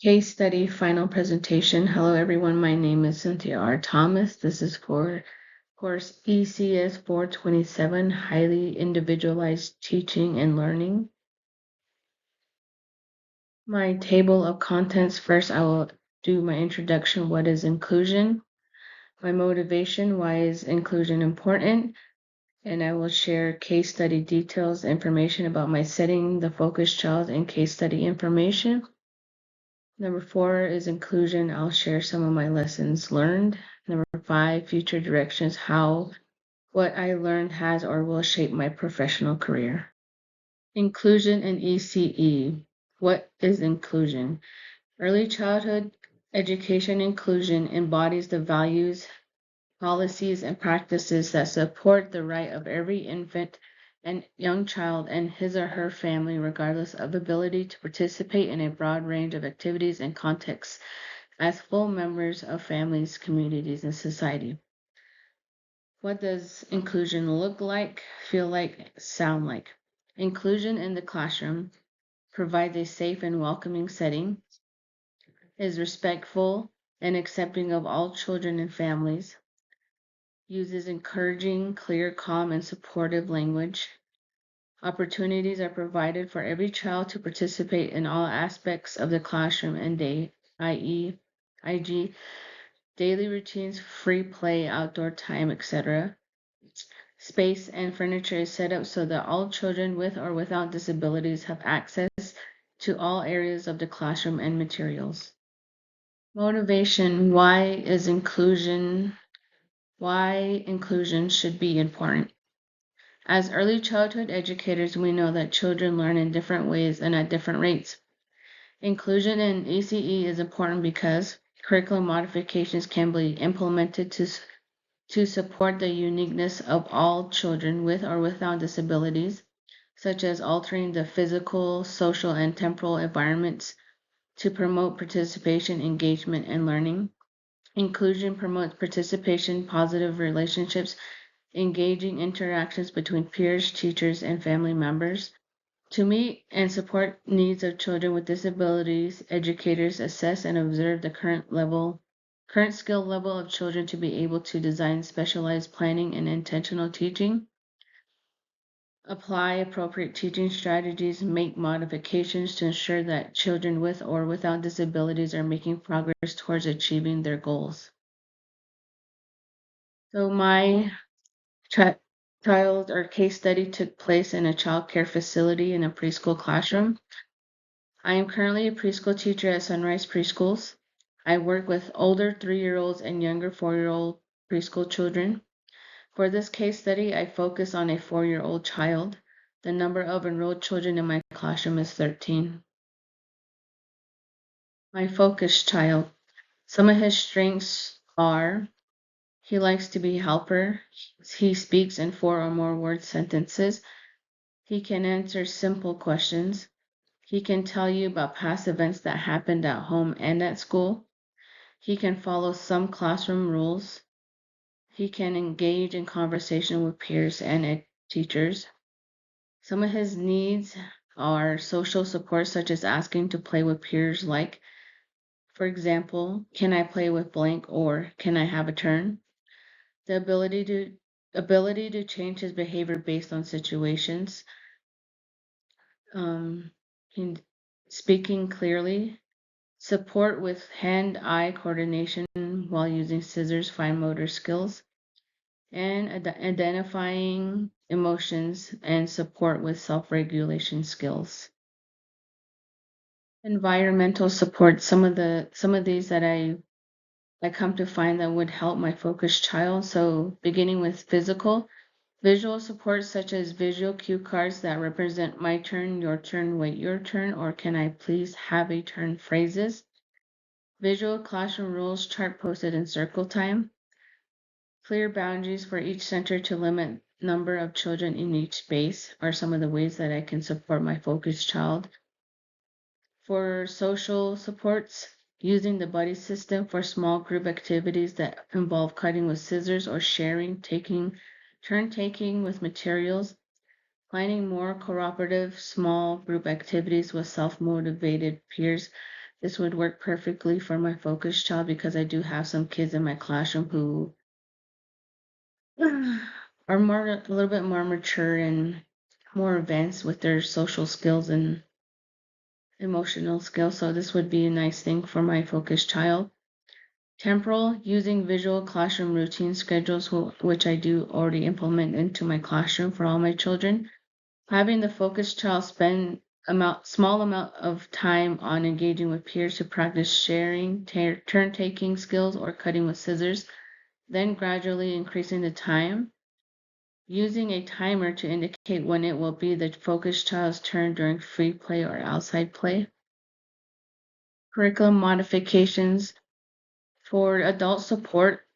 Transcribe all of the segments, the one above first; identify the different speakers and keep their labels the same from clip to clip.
Speaker 1: Case study final presentation. Hello everyone, my name is Cynthia R. Thomas. This is for course ECS 427, Highly Individualized Teaching and Learning. My table of contents. First, I will do my introduction. What is inclusion? My motivation. Why is inclusion important? And I will share case study details, information about my setting, the focus child, and case study information. Number 4 is inclusion. I'll share some of my lessons learned. Number 5, future directions, how what I learned has or will shape my professional career. Inclusion and ECE. What is inclusion? Early childhood education inclusion embodies the values, policies, and practices that support the right of every infant and young child and his or her family, regardless of ability, to participate in a broad range of activities and contexts as full members of families, communities, and society. What does inclusion look like, feel like, sound like? Inclusion in the classroom provides a safe and welcoming setting, is respectful and accepting of all children and families, uses encouraging, clear, calm, and supportive language. Opportunities are provided for every child to participate in all aspects of the classroom and day, i.e., IG, daily routines, free play, outdoor time, etc. Space and furniture is set up so that all children with or without disabilities have access to all areas of the classroom and materials. Motivation. Why inclusion should be important. As early childhood educators, we know that children learn in different ways and at different rates. Inclusion in ECE is important because curriculum modifications can be implemented to support the uniqueness of all children with or without disabilities, such as altering the physical, social, and temporal environments to promote participation, engagement, and learning. Inclusion promotes participation, positive relationships, engaging interactions between peers, teachers, and family members. To meet and support needs of children with disabilities, educators assess and observe the current skill level of children to be able to design specialized planning and intentional teaching, apply appropriate teaching strategies, make modifications to ensure that children with or without disabilities are making progress towards achieving their goals. So my child or case study took place in a child care facility in a preschool classroom. I am currently a preschool teacher at Sunrise Preschools. I work with older 3-year-olds and younger 4-year-old preschool children. For this case study, I focus on a 4-year-old child. The number of enrolled children in my classroom is 13. My focus child. Some of his strengths are he likes to be a helper. He speaks in 4 or more word sentences. He can answer simple questions. He can tell you about past events that happened at home and at school. He can follow some classroom rules. He can engage in conversation with peers and teachers. Some of his needs are social support, such as asking to play with peers, like, for example, can I play with blank or can I have a turn? The ability to change his behavior based on situations. Um, Speaking clearly, support with hand-eye coordination while using scissors, fine motor skills, and identifying emotions and support with self-regulation skills. Environmental support. Some of these that I come to find that would help my focused child. So beginning with visual support such as visual cue cards that represent my turn, your turn, wait your turn, or can I please have a turn phrases. Visual classroom rules chart posted in circle time. Clear boundaries for each center to limit number of children in each space are some of the ways that I can support my focused child. For social supports, using the buddy system for small group activities that involve cutting with scissors or sharing, turn taking with materials, planning more cooperative small group activities with self-motivated peers This would work perfectly for my focus child because I do have some kids in my classroom who are a little bit more mature and more advanced with their social skills and emotional skills. So this would be a nice thing for my focus child. Temporal, using visual classroom routine schedules, which I do already implement into my classroom for all my children. Having the focus child spend small amount of time on engaging with peers to practice sharing, turn taking skills, or cutting with scissors, then gradually increasing the time. Using a timer to indicate when it will be the focus child's turn during free play or outside play. Curriculum modifications for adult support,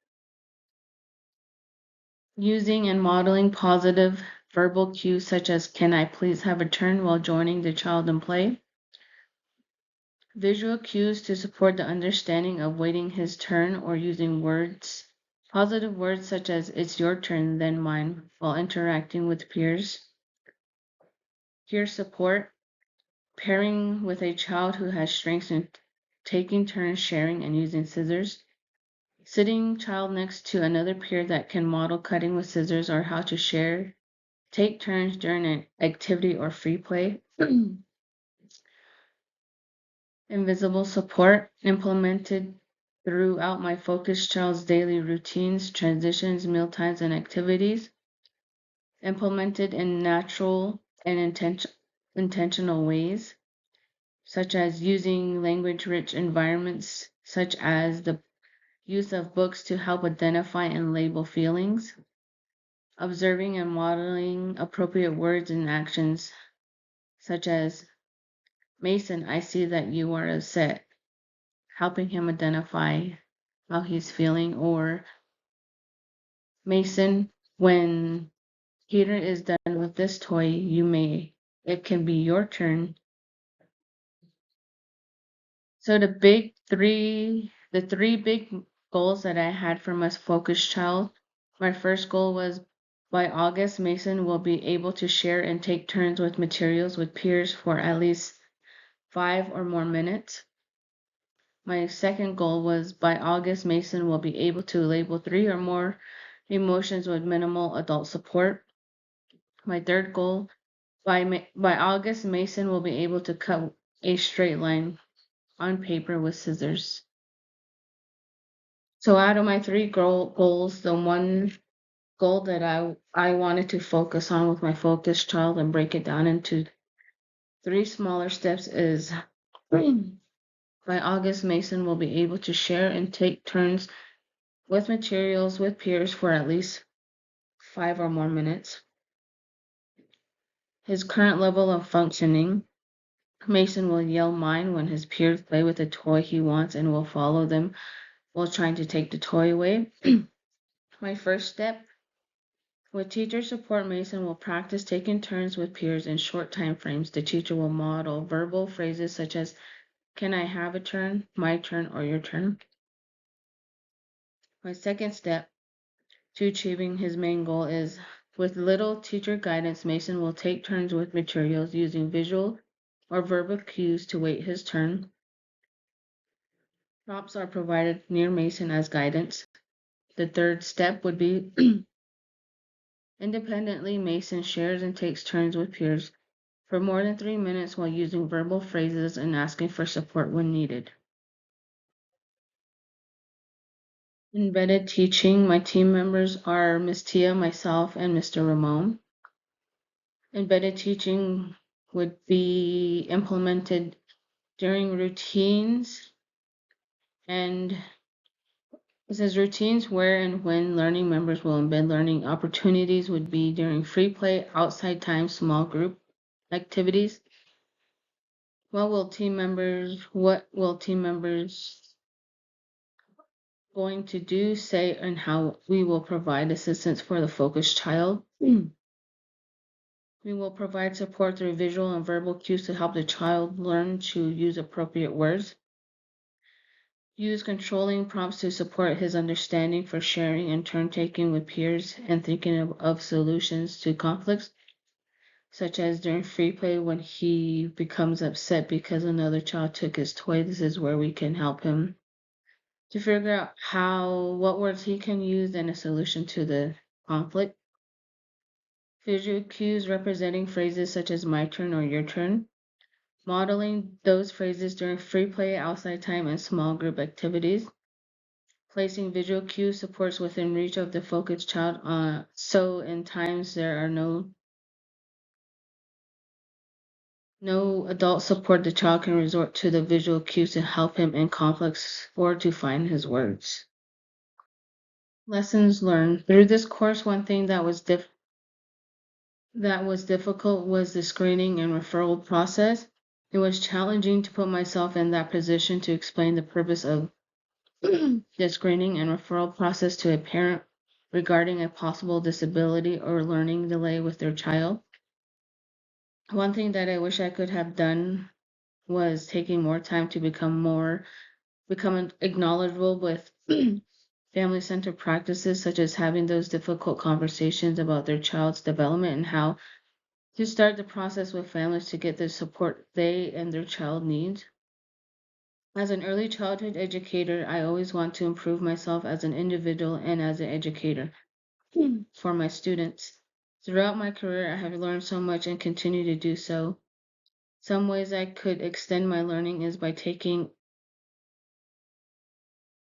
Speaker 1: using and modeling positive verbal cues such as "Can I please have a turn" while joining the child in play. Visual cues to support the understanding of waiting his turn or using words, positive words such as "It's your turn, then mine" while interacting with peers. Peer support, pairing with a child who has strengths in taking turns sharing and using scissors. Sitting child next to another peer that can model cutting with scissors or how to share, take turns during an activity or free play. Invisible support, implemented throughout my focus child's daily routines, transitions, mealtimes, and activities. Implemented in natural and intentional ways, such as using language-rich environments, such as the use of books to help identify and label feelings. Observing and modeling appropriate words and actions, such as "Mason, I see that you are upset," helping him identify how he's feeling, or "Mason, when Peter is done with this toy, it can be your turn." So the three big goals that I had for my focus child. My first goal was by August, Mason will be able to share and take turns with materials with peers for at least 5 or more minutes. My second goal was by August, Mason will be able to label 3 or more emotions with minimal adult support. My third goal, by August, Mason will be able to cut a straight line on paper with scissors. So out of my three goals, the one goal that I wanted to focus on with my focus child and break it down into 3 smaller steps is by August, Mason will be able to share and take turns with materials with peers for at least 5 or more minutes. His current level of functioning, Mason will yell "mine" when his peers play with a toy he wants and will follow them while trying to take the toy away. My first step, with teacher support, Mason will practice taking turns with peers in short time frames. The teacher will model verbal phrases such as "Can I have a turn?", "My turn," or "Your turn." My second step to achieving his main goal is, with little teacher guidance, Mason will take turns with materials using visual or verbal cues to wait his turn. Prompts are provided near Mason as guidance. The third step would be independently, Mason shares and takes turns with peers for more than 3 minutes while using verbal phrases and asking for support when needed. Embedded teaching, my team members are Ms. Tia, myself, and Mr. Ramon. Embedded teaching would be implemented during routines, and it says routines where and when learning members will embed learning opportunities would be during free play, outside time, small group activities. What will team members going to do, say, and how we will provide assistance for the focused child? We will provide support through visual and verbal cues to help the child learn to use appropriate words. Use controlling prompts to support his understanding for sharing and turn taking with peers and thinking of solutions to conflicts. such as during free play when he becomes upset because another child took his toy. This is where we can help him to figure out what words he can use and a solution to the conflict. Visual cues representing phrases such as my turn or your turn. Modeling those phrases during free play, outside time, and small group activities. Placing visual cues supports within reach of the focused child. So in times there are no adult support, the child can resort to the visual cues to help him in conflicts or to find his words. Lessons learned. Through this course, one thing that was difficult was the screening and referral process. It was challenging to put myself in that position to explain the purpose of the screening and referral process to a parent regarding a possible disability or learning delay with their child. One thing that I wish I could have done was taking more time to become acknowledgeable with family-centered practices, such as having those difficult conversations about their child's development and how to start the process with families to get the support they and their child need. As an early childhood educator, I always want to improve myself as an individual and as an educator for my students. Throughout my career, I have learned so much and continue to do so. Some ways I could extend my learning is by taking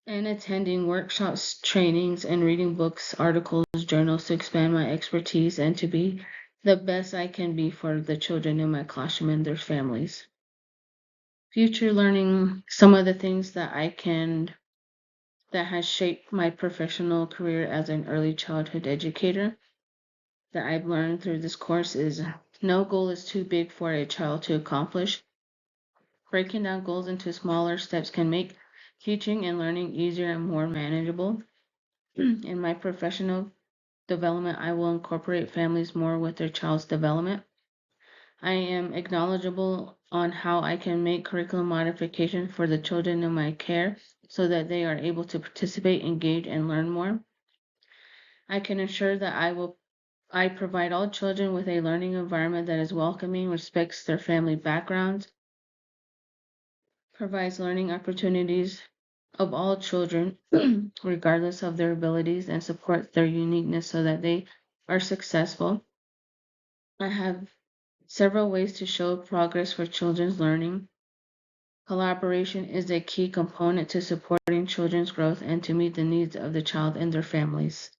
Speaker 1: and attending workshops, trainings, and reading books, articles, journals to expand my expertise and to be the best I can be for the children in my classroom and their families. Future learning, some of the things that has shaped my professional career as an early childhood educator that I've learned through this course is no goal is too big for a child to accomplish. Breaking down goals into smaller steps can make teaching and learning easier and more manageable. In my professional development, I will incorporate families more with their child's development. I am acknowledgeable on how I can make curriculum modifications for the children in my care so that they are able to participate, engage, and learn more. I can ensure that I provide all children with a learning environment that is welcoming, respects their family backgrounds, provides learning opportunities of all children, regardless of their abilities, and supports their uniqueness so that they are successful. I have several ways to show progress for children's learning. Collaboration is a key component to supporting children's growth and to meet the needs of the child and their families.